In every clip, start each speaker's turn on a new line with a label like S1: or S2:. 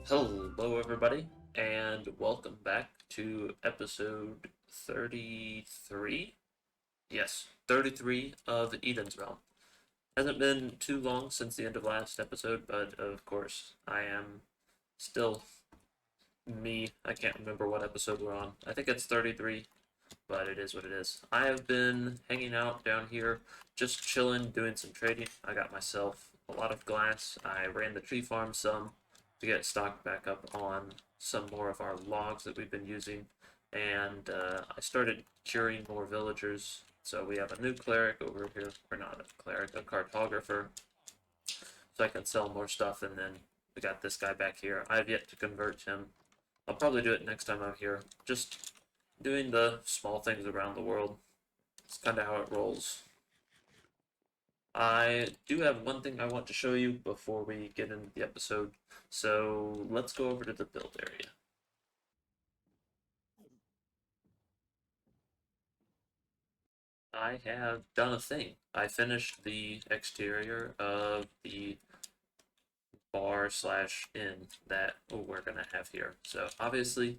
S1: Hello, everybody, and welcome back to episode 33. Yes, 33 of Eden's Realm. Hasn't been too long since the end of last episode, but of course, I am still me. I can't remember what episode we're on. I think it's 33, but it is what it is. I have been hanging out down here, just chilling, doing some trading. I got myself a lot of glass. I ran the tree farm some to get stocked back up on some more of our logs that we've been using, and I started curing more villagers. So we have a new cleric over here, or not a cleric, a cartographer, so I can sell more stuff, and then we got this guy back here. I have yet to convert him. I'll probably do it next time I'm here. Just doing the small things around the world. It's kind of how it rolls. I do have one thing I want to show you before we get into the episode, so let's go over to the build area. I have done a thing. I finished the exterior of the bar slash inn that we're gonna have here. So obviously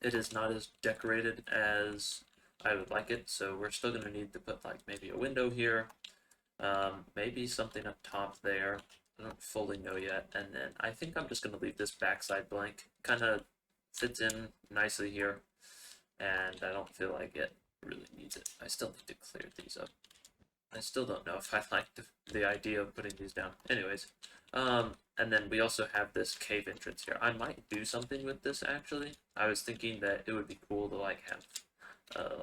S1: it is not as decorated as I would like it, so we're still gonna need to put like maybe a window here, maybe something up top there. I don't fully know yet. And then I think I'm just going to leave this backside blank. Kind of fits in nicely here. And I don't feel like it really needs it. I still need to clear these up. I still don't know if I like the idea of putting these down. Anyways, and then we also have this cave entrance here. I might do something with this actually. I was thinking that it would be cool to like have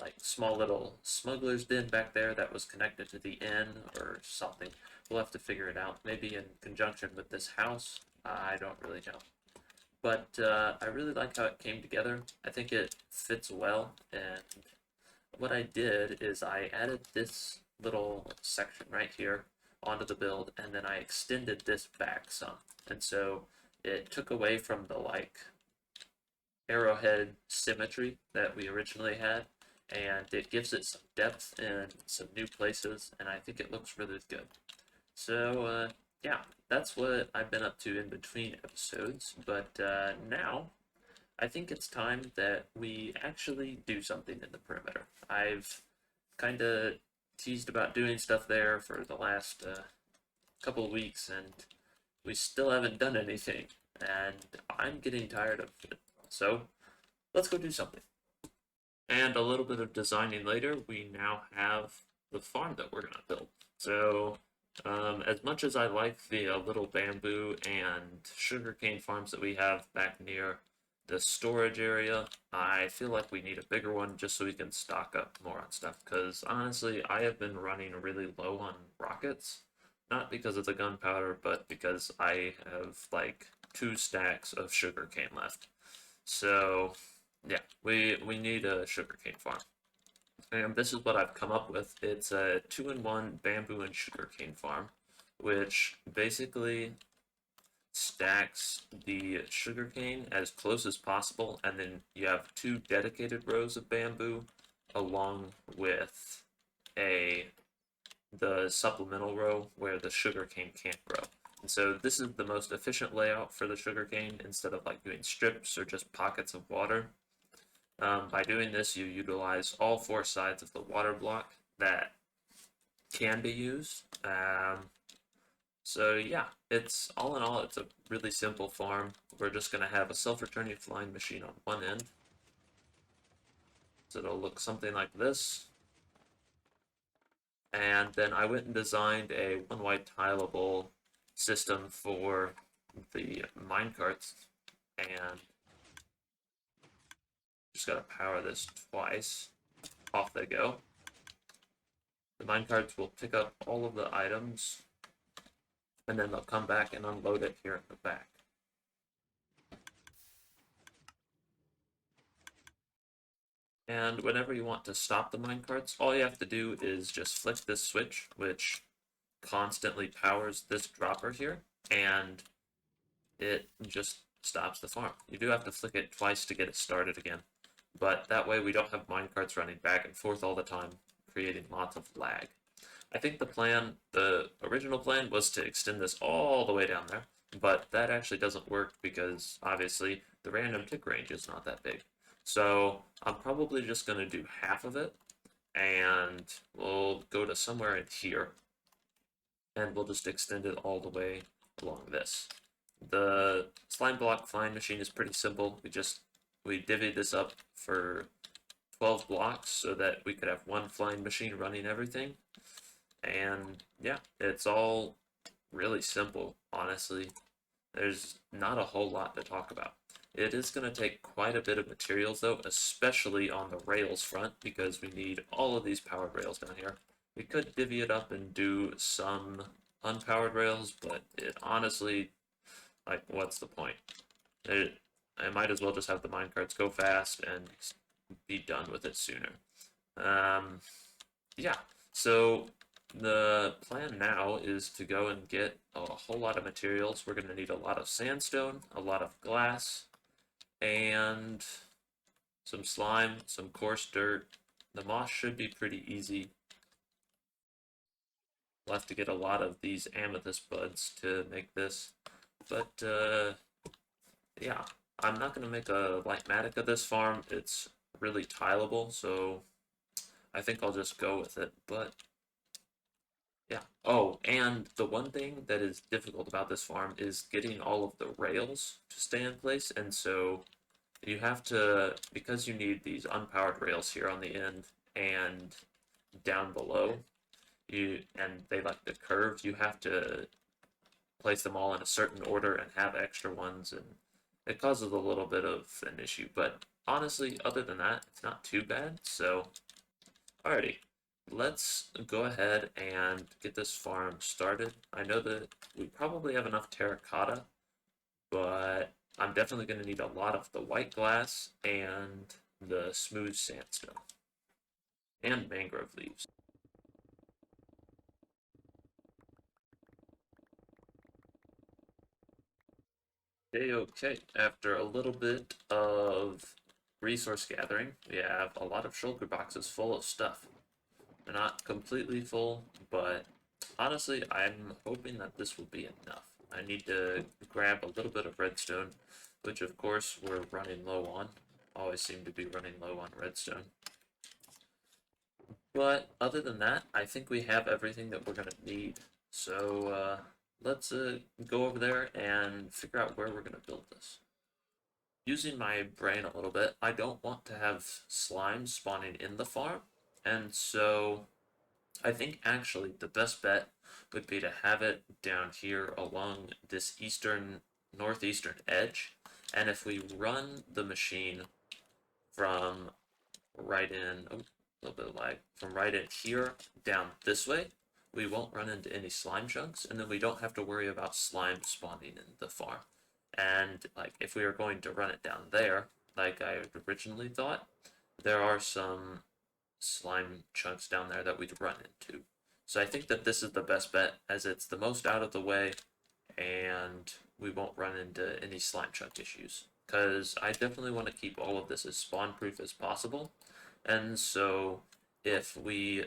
S1: like small little smuggler's den back there that was connected to the inn or something. We'll have to figure it out. Maybe in conjunction with this house. I don't really know. But I really like how it came together. I think it fits well. And what I did is I added this little section right here onto the build, and then I extended this back some. And so it took away from the like arrowhead symmetry that we originally had, and it gives it some depth and some new places, and I think it looks really good. So yeah, that's what I've been up to in between episodes, but now I think it's time that we actually do something in the perimeter. I've kind of teased about doing stuff there for the last couple of weeks, and we still haven't done anything, and I'm getting tired of it. So let's go do something. And a little bit of designing later, we now have the farm that we're going to build. So as much as I like the little bamboo and sugarcane farms that we have back near the storage area, I feel like we need a bigger one just so we can stock up more on stuff. Because honestly, I have been running really low on rockets. Not because of the gunpowder, but because I have like 2 stacks of sugarcane left. So yeah, we need a sugarcane farm. And this is what I've come up with. It's a 2-in-1 bamboo and sugarcane farm, which basically stacks the sugarcane as close as possible, and then you have 2 dedicated rows of bamboo along with the supplemental row where the sugarcane can't grow. And so this is the most efficient layout for the sugarcane instead of like doing strips or just pockets of water. By doing this, you utilize all 4 sides of the water block that can be used. So yeah, it's all in all, it's a really simple farm. We're just going to have a self-returning flying machine on one end. So it'll look something like this. And then I went and designed a one-wide tileable system for the minecarts, and just gotta power this twice. Off they go. The minecarts will pick up all of the items, and then they'll come back and unload it here in the back. And whenever you want to stop the minecarts, all you have to do is just flick this switch, which constantly powers this dropper here, and it just stops the farm. You do have to flick it twice to get it started again, but that way we don't have minecarts running back and forth all the time, creating lots of lag. I think the original plan was to extend this all the way down there, but that actually doesn't work because obviously the random tick range is not that big. So I'm probably just going to do half of it, and we'll go to somewhere in here, and we'll just extend it all the way along this. The slime block flying machine is pretty simple. We divvied this up for 12 blocks so that we could have one flying machine running everything. And yeah, it's all really simple, honestly. There's not a whole lot to talk about. It is going to take quite a bit of materials though, especially on the rails front, because we need all of these powered rails down here. We could divvy it up and do some unpowered rails, but it honestly, like, what's the point? I might as well just have the minecarts go fast and be done with it sooner. Yeah, so the plan now is to go and get a whole lot of materials. We're going to need a lot of sandstone, a lot of glass, and some slime, some coarse dirt. The moss should be pretty easy. We'll have to get a lot of these amethyst buds to make this. But, yeah, I'm not going to make a lightmatic of this farm. It's really tileable, so I think I'll just go with it. But yeah. Oh, and the one thing that is difficult about this farm is getting all of the rails to stay in place, and so you have to, because you need these unpowered rails here on the end and down below, and they like the curved, you have to place them all in a certain order and have extra ones, and it causes a little bit of an issue, but honestly, other than that, it's not too bad, so alrighty. Let's go ahead and get this farm started. I know that we probably have enough terracotta, but I'm definitely going to need a lot of the white glass and the smooth sandstone and mangrove leaves. Okay, after a little bit of resource gathering, we have a lot of shulker boxes full of stuff. They're not completely full, but honestly, I'm hoping that this will be enough. I need to grab a little bit of redstone, which of course we're running low on. Always seem to be running low on redstone. But other than that, I think we have everything that we're going to need. So let's go over there and figure out where we're going to build this. Using my brain a little bit, I don't want to have slime spawning in the farm, and so I think actually the best bet would be to have it down here along this northeastern edge. And if we run the machine from right in, oh, a little bit of lag, from right in here down this way, we won't run into any slime chunks, and then we don't have to worry about slime spawning in the farm. And like if we were going to run it down there, like I originally thought, there are some slime chunks down there that we'd run into. So I think that this is the best bet, as it's the most out of the way and we won't run into any slime chunk issues. Because I definitely want to keep all of this as spawn proof as possible. And so if we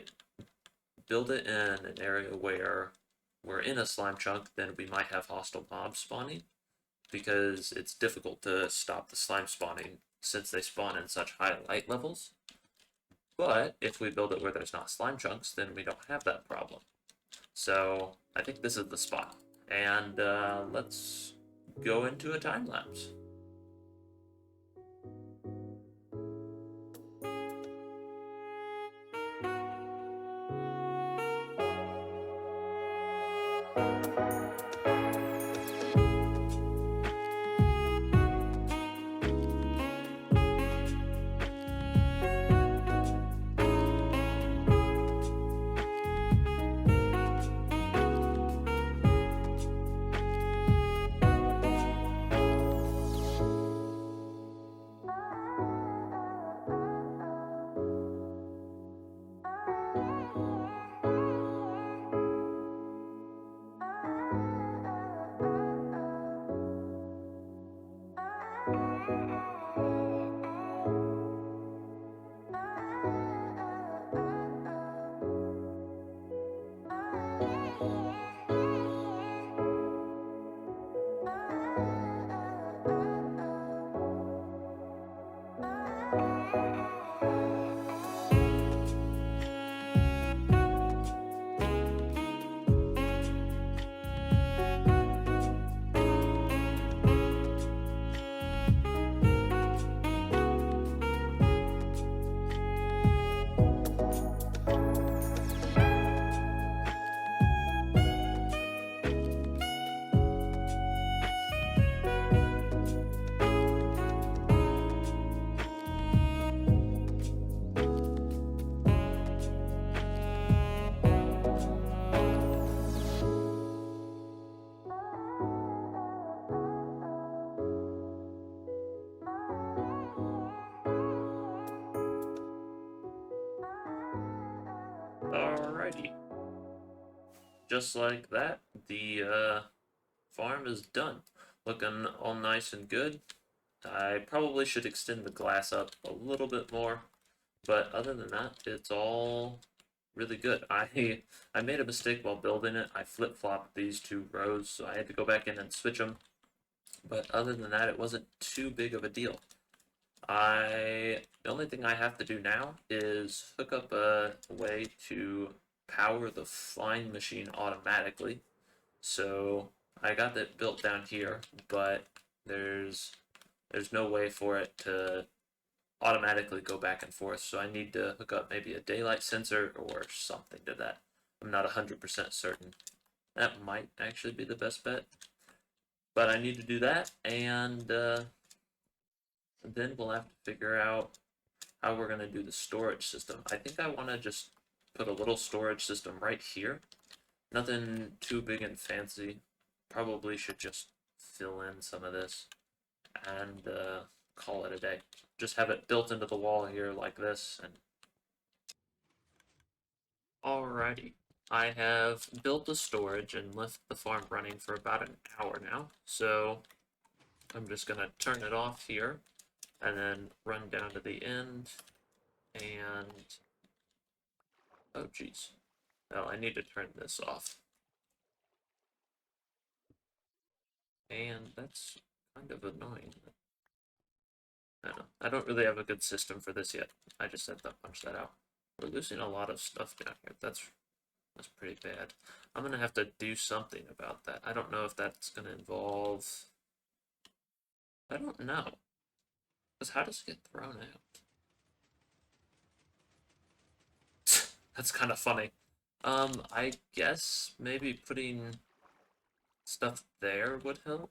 S1: build it in an area where we're in a slime chunk, then we might have hostile mobs spawning, because it's difficult to stop the slime spawning since they spawn in such high light levels. But if we build it where there's not slime chunks, then we don't have that problem. So I think this is the spot. And let's go into a time lapse. Alrighty. Just like that, the farm is done. Looking all nice and good. I probably should extend the glass up a little bit more, but other than that, it's all really good. I made a mistake while building it. I flip-flopped these two rows, so I had to go back in and switch them. But other than that, it wasn't too big of a deal. The only thing I have to do now is hook up a way to power the flying machine automatically. So I got that built down here, but there's no way for it to automatically go back and forth. So I need to hook up maybe a daylight sensor or something to that. I'm not 100% certain. That might actually be the best bet. But I need to do that, and then we'll have to figure out how we're going to do the storage system. I think I want to just put a little storage system right here. Nothing too big and fancy. Probably should just fill in some of this and call it a day. Just have it built into the wall here like this. And alrighty. I have built the storage and left the farm running for about an hour now. So I'm just going to turn it off here and then run down to the end and oh geez. Well, I need to turn this off. And that's kind of annoying. I don't know. I don't really have a good system for this yet. I just had to punch that out. We're losing a lot of stuff down here. That's pretty bad. I'm gonna have to do something about that. I don't know if that's gonna involve. I don't know. Because how does it get thrown out? That's kind of funny. I guess maybe putting stuff there would help.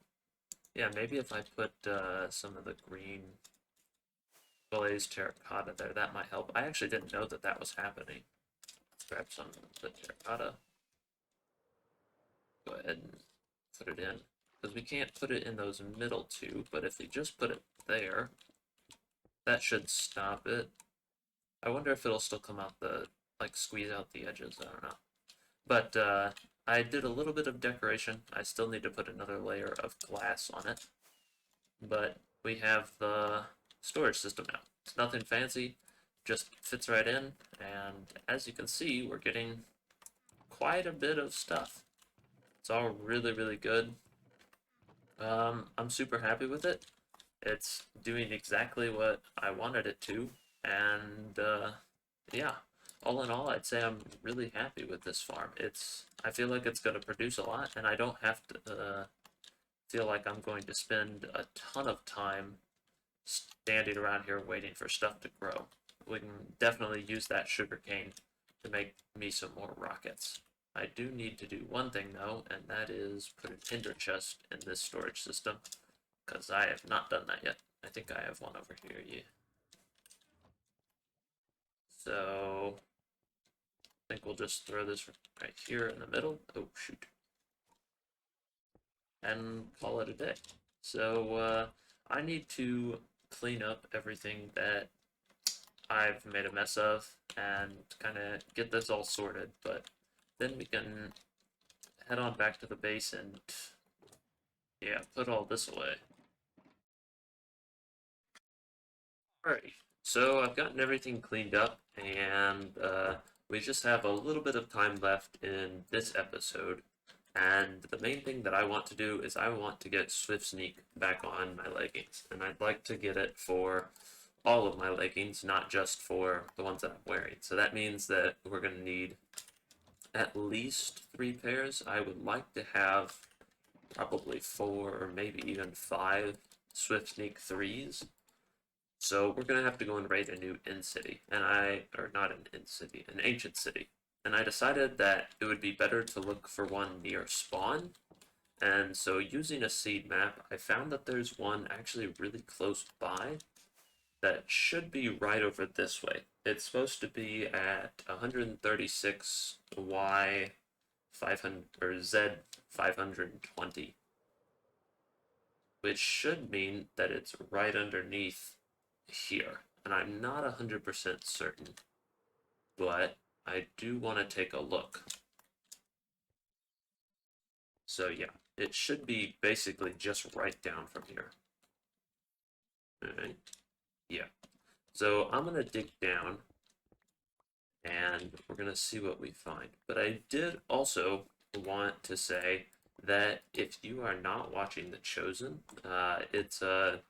S1: Yeah, maybe if I put some of the green glazed terracotta there, that might help. I actually didn't know that that was happening. Let's grab some of the terracotta. Go ahead and put it in. Because we can't put it in those middle two, but if we just put it there, that should stop it. I wonder if it'll still come out the, like, squeeze out the edges, I don't know. But I did a little bit of decoration. I still need to put another layer of glass on it. But we have the storage system now. It's nothing fancy, just fits right in, and as you can see, we're getting quite a bit of stuff. It's all really, really good. I'm super happy with it. It's doing exactly what I wanted it to, and yeah, all in all, I'd say I'm really happy with this farm. I feel like it's going to produce a lot, and I don't have to feel like I'm going to spend a ton of time standing around here waiting for stuff to grow. We can definitely use that sugarcane to make me some more rockets. I do need to do one thing though, and that is put an ender chest in this storage system, because I have not done that yet. I think I have one over here, yeah. So, I think we'll just throw this right here in the middle. Oh, shoot. And call it a day. So, I need to clean up everything that I've made a mess of and kind of get this all sorted, but then we can head on back to the base and yeah, put all this away. Alright, so I've gotten everything cleaned up, and we just have a little bit of time left in this episode. And the main thing that I want to do is I want to get Swift Sneak back on my leggings, and I'd like to get it for all of my leggings, not just for the ones that I'm wearing. So that means that we're going to need at least 3 pairs. I would like to have probably 4 or maybe even 5 Swift Sneak 3s. So we're gonna have to go and raid a new in city, or not an in city, an ancient city. And I decided that it would be better to look for one near spawn. And so using a seed map, I found that there's one actually really close by that should be right over this way. It's supposed to be at 136 Y 500 or Z 520, which should mean that it's right underneath here. And I'm not 100% certain, but I do want to take a look. So yeah, it should be basically just right down from here. Alright, yeah. So I'm going to dig down and we're going to see what we find. But I did also want to say that if you are not watching The Chosen, it's a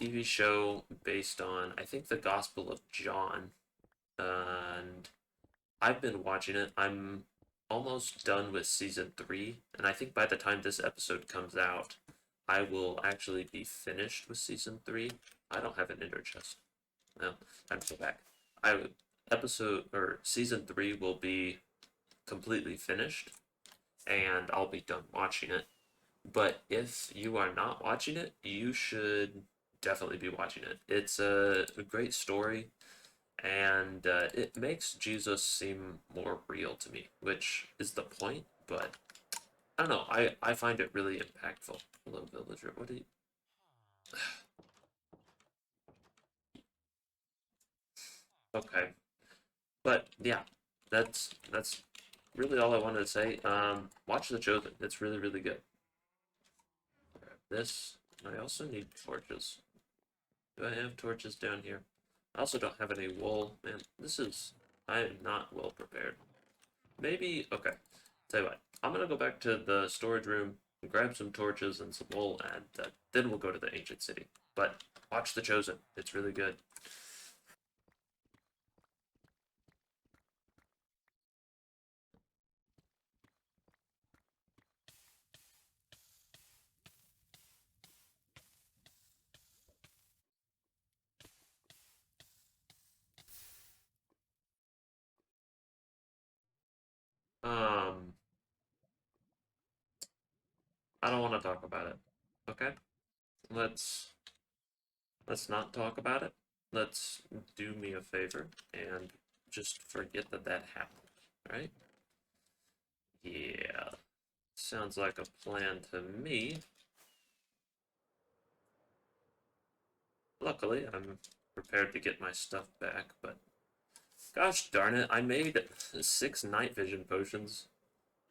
S1: TV show based on, I think, the Gospel of John. And I've been watching it. I'm almost done with season 3, and I think by the time this episode comes out, I will actually be finished with season 3. I don't have an ender chest. No, time to go back. I episode or season 3 will be completely finished, and I'll be done watching it. But if you are not watching it, you should definitely be watching it. It's a great story and it makes Jesus seem more real to me, which is the point. But I don't know. I find it really impactful. Hello, villager. What do you? Okay, but yeah, that's really all I wanted to say. Watch The Chosen. It's really good. Grab this. I also need torches. Do I have torches down here? I also don't have any wool. Man, this is. I am not well prepared. Maybe. Okay. Tell you what, I'm gonna go back to the storage room, grab some torches and some wool, and then we'll go to the ancient city. But watch The Chosen; it's really good. Um, I don't want to talk about it. Okay, let's let's not talk about it. Let's do me a favor and just forget that that happened. Right? Yeah, sounds like a plan to me. Luckily, I'm prepared to get my stuff back, but gosh darn it, I made 6 night vision potions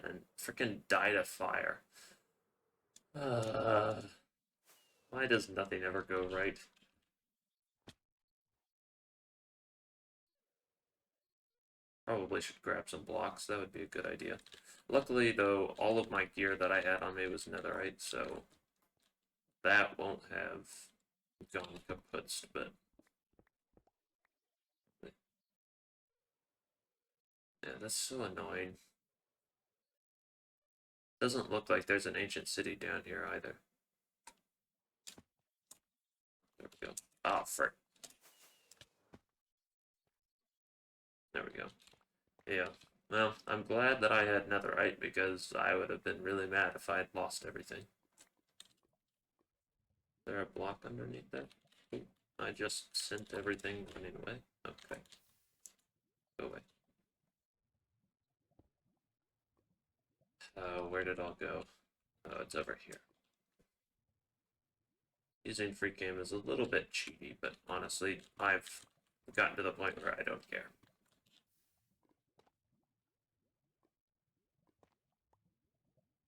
S1: and freaking died of fire. Uh, why does nothing ever go right? Probably should grab some blocks. That would be a good idea. Luckily, though, all of my gear that I had on me was netherite, so that won't have gone kaput. But yeah, that's so annoying. Doesn't look like there's an ancient city down here either. There we go. Oh, frick. There we go. Yeah. Well, I'm glad that I had netherite because I would have been really mad if I had lost everything. Is there a block underneath that? Ooh, I just sent everything running away. Okay. Go away. Where did it all go? Oh, it's over here. Using free game is a little bit cheaty, but honestly, I've gotten to the point where I don't care.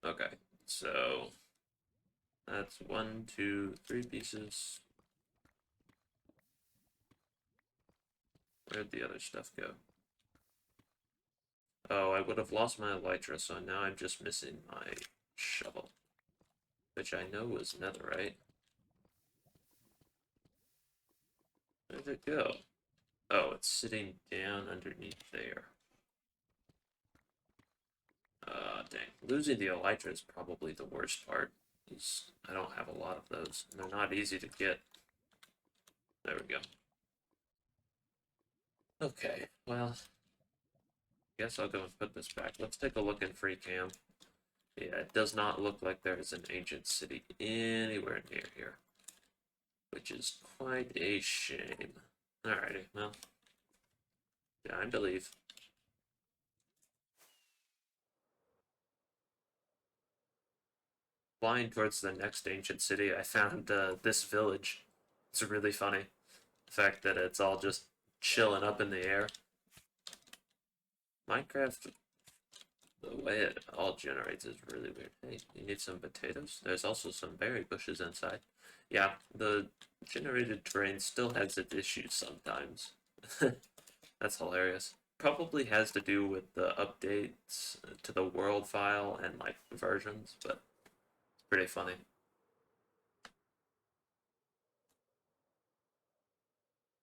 S1: Okay, so that's 1, 2, 3 pieces. Where'd the other stuff go? Oh, I would have lost my elytra, so now I'm just missing my shovel, which I know was netherite. Where did it go? Oh, it's sitting down underneath there. Dang. Losing the elytra is probably the worst part. I don't have a lot of those, and they're not easy to get. There we go. Okay, well, guess I'll go and put this back. Let's take a look in free cam. Yeah, it does not look like there is an ancient city anywhere near here, which is quite a shame. Alrighty, well, time to leave. Flying towards the next ancient city, I found this village. It's really funny. The fact that it's all just chilling up in the air. Minecraft, the way it all generates is really weird. Hey, you need some potatoes? There's also some berry bushes inside. Yeah, the generated terrain still has its issues sometimes. That's hilarious. Probably has to do with the updates to the world file and like versions, but it's pretty funny.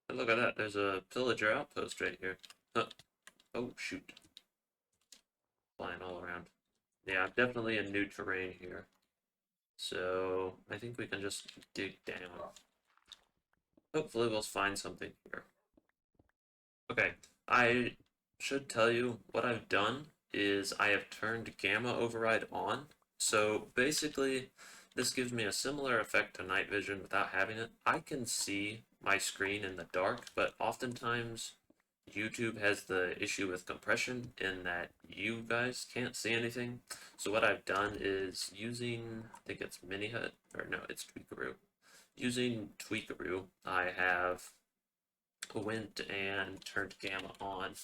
S1: And look at that, there's a pillager outpost right here. Huh. Oh, shoot. Flying all around. Yeah, I'm definitely in new terrain here. So, I think we can just dig down. Hopefully we'll find something here. Okay, I should tell you what I've done is I have turned gamma override on. So basically, this gives me a similar effect to night vision without having it. I can see my screen in the dark, but oftentimes YouTube has the issue with compression in that you guys can't see anything. So what I've done is using, I think it's Minihut, or no, it's Tweakaroo. Using Tweakaroo, I have went and turned gamma on.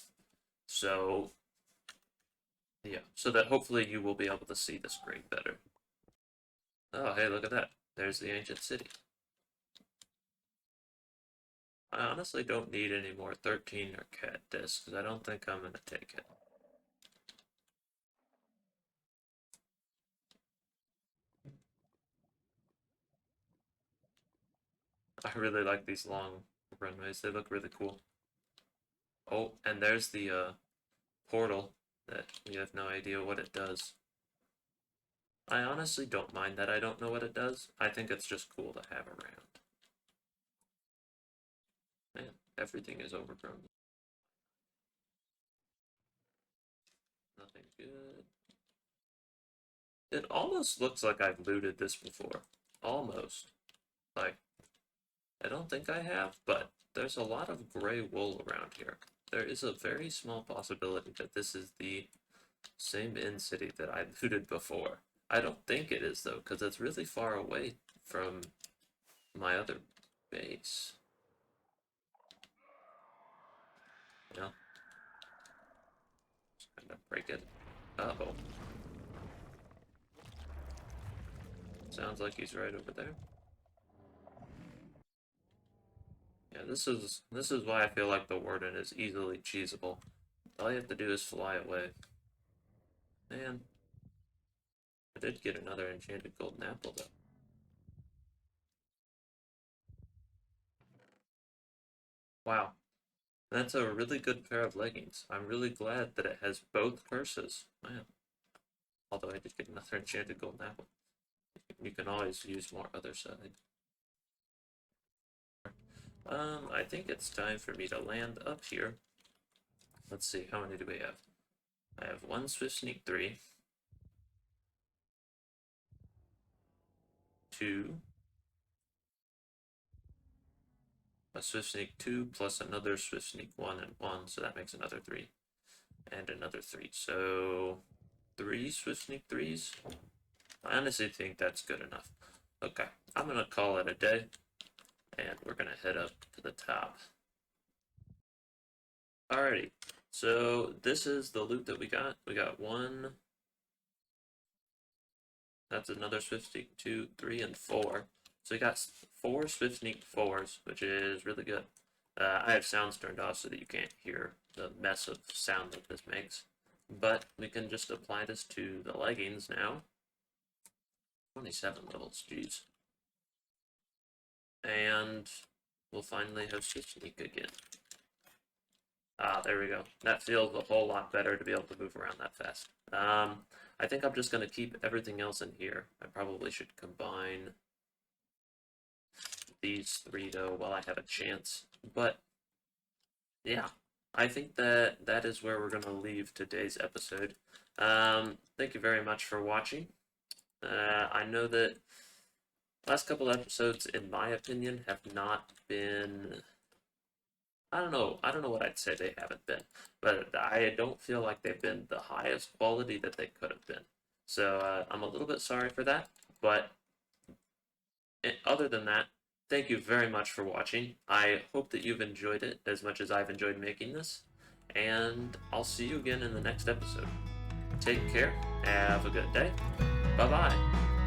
S1: So yeah, so that hopefully you will be able to see the screen better. Oh, hey, look at that. There's the ancient city. I honestly don't need any more 13 or cat discs, because I don't think I'm going to take it. I really like these long runways. They look really cool. Oh, and there's the portal that we have no idea what it does. I honestly don't mind that I don't know what it does. I think it's just cool to have around. Man, everything is overgrown. Nothing good. It almost looks like I've looted this before. Almost. Like, I don't think I have, but there's a lot of gray wool around here. There is a very small possibility that this is the same inn city that I looted before. I don't think it is, though, because it's really far away from my other base. You know? Just kind of break it. Uh-oh. Sounds like he's right over there. Yeah, this is why I feel like the warden is easily cheesable. All you have to do is fly away. Man, I did get another enchanted golden apple though. Wow, that's a really good pair of leggings. I'm really glad that it has both curses. Man, although I did get another enchanted golden apple. You can always use more other side. I think it's time for me to land up here. Let's see, how many do we have? I have one Swift Sneak 3, 2, a Swift Sneak 2 plus another Swift Sneak 1 and 1, so that makes another 3, and another 3. So 3 Swift Sneak 3s. I honestly think that's good enough. Okay, I'm gonna call it a day, and we're gonna head up to the top. Alrighty, so this is the loot that we got. We got one. That's another Swift Sneak 2, 3, and 4. So we got 4 Swift Sneak 4s, which is really good. I have sounds turned off so that you can't hear the mess of sound that this makes. But we can just apply this to the leggings now. 27 levels, jeez. And we'll finally host a sneak again. Ah, there we go. That feels a whole lot better to be able to move around that fast. I think I'm just going to keep everything else in here. I probably should combine these three, though, while I have a chance. But, yeah, I think that is where we're going to leave today's episode. Thank you very much for watching. I know that last couple episodes, in my opinion, have not been... I don't know what I'd say they haven't been, but I don't feel like they've been the highest quality that they could have been. So I'm a little bit sorry for that, but other than that, thank you very much for watching. I hope that you've enjoyed it as much as I've enjoyed making this, and I'll see you again in the next episode. Take care, have a good day, bye-bye.